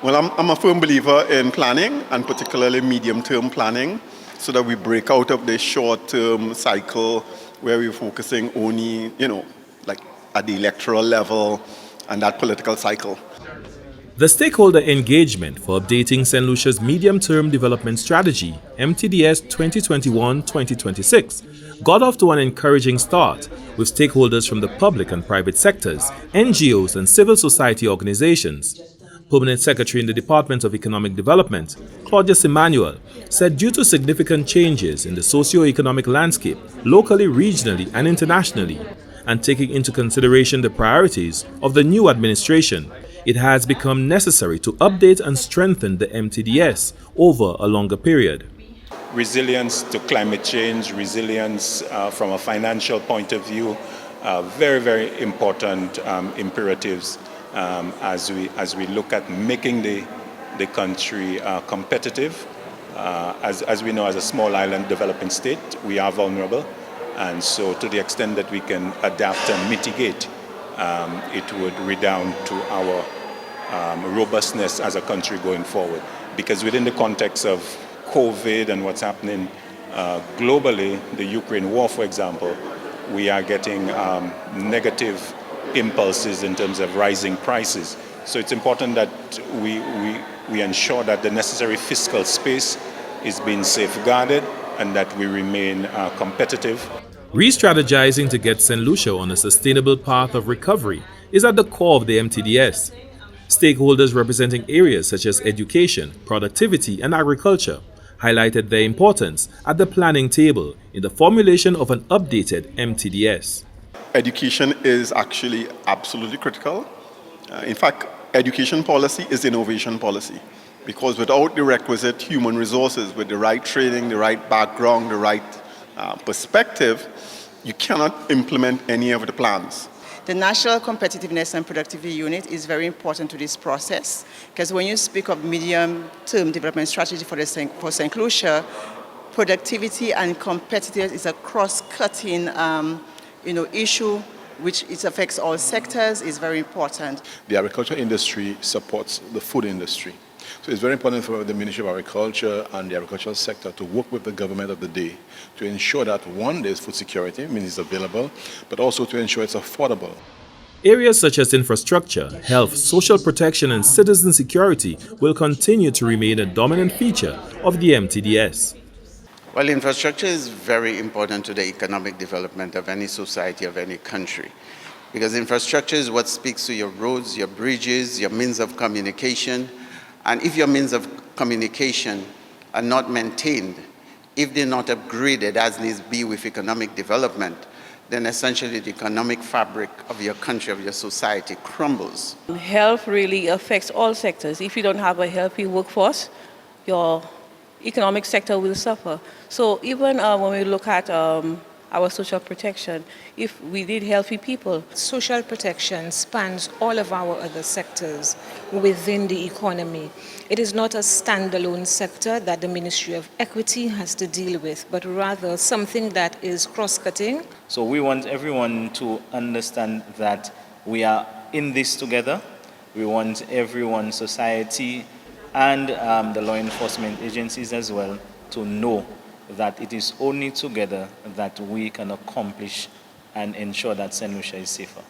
Well, I'm a firm believer in planning, and particularly medium-term planning, so that we break out of this short-term cycle where we're focusing only, like at the electoral level and that political cycle. The stakeholder engagement for updating St. Lucia's Medium-Term Development Strategy, MTDS 2021-2026, got off to an encouraging start, with stakeholders from the public and private sectors, NGOs and civil society organizations. Permanent Secretary in the Department of Economic Development, Claudius Emmanuel, said due to significant changes in the socio-economic landscape, locally, regionally and internationally, and taking into consideration the priorities of the new administration, it has become necessary to update and strengthen the MTDS over a longer period. Resilience to climate change, resilience from a financial point of view, very, very important imperatives as we look at making the country competitive. As we know, as a small island developing state, we are vulnerable. And so to the extent that we can adapt and mitigate, it would redound to our robustness as a country going forward. Because within the context of COVID and what's happening globally, the Ukraine war, for example, we are getting negative impulses in terms of rising prices. So it's important that we ensure that the necessary fiscal space is being safeguarded and that we remain competitive. Re-strategizing to get St. Lucia on a sustainable path of recovery is at the core of the MTDS. Stakeholders representing areas such as education, productivity and agriculture highlighted their importance at the planning table in the formulation of an updated MTDS. Education is actually absolutely critical. In fact, education policy is innovation policy, because without the requisite human resources, with the right training, the right background, the right perspective, you cannot implement any of the plans. The National Competitiveness and Productivity Unit is very important to this process, because when you speak of medium-term development strategy for St. Lucia, productivity and competitiveness is a cross-cutting issue which it affects all sectors, is very important. The agriculture industry supports the food industry. So it's very important for the Ministry of Agriculture and the agricultural sector to work with the government of the day to ensure that, one, there's food security, means it's available, but also to ensure it's affordable. Areas such as infrastructure, health, social protection and citizen security will continue to remain a dominant feature of the MTDS. Well, infrastructure is very important to the economic development of any society, of any country. Because infrastructure is what speaks to your roads, your bridges, your means of communication. And if your means of communication are not maintained, if they're not upgraded as needs be with economic development, then essentially the economic fabric of your country, of your society crumbles. Health really affects all sectors. If you don't have a healthy workforce, your economic sector will suffer. So even when we look at our social protection, if we need healthy people. Social protection spans all of our other sectors within the economy. It is not a standalone sector that the Ministry of Equity has to deal with, but rather something that is cross-cutting. So we want everyone to understand that we are in this together. We want everyone, society, and the law enforcement agencies as well, to know that it is only together that we can accomplish and ensure that St. Lucia is safer.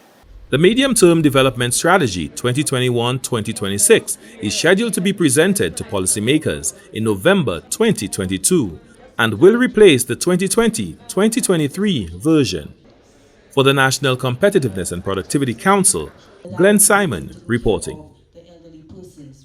The Medium-Term Development Strategy 2021-2026 is scheduled to be presented to policymakers in November 2022 and will replace the 2020-2023 version. For the National Competitiveness and Productivity Council, Glenn Simon reporting.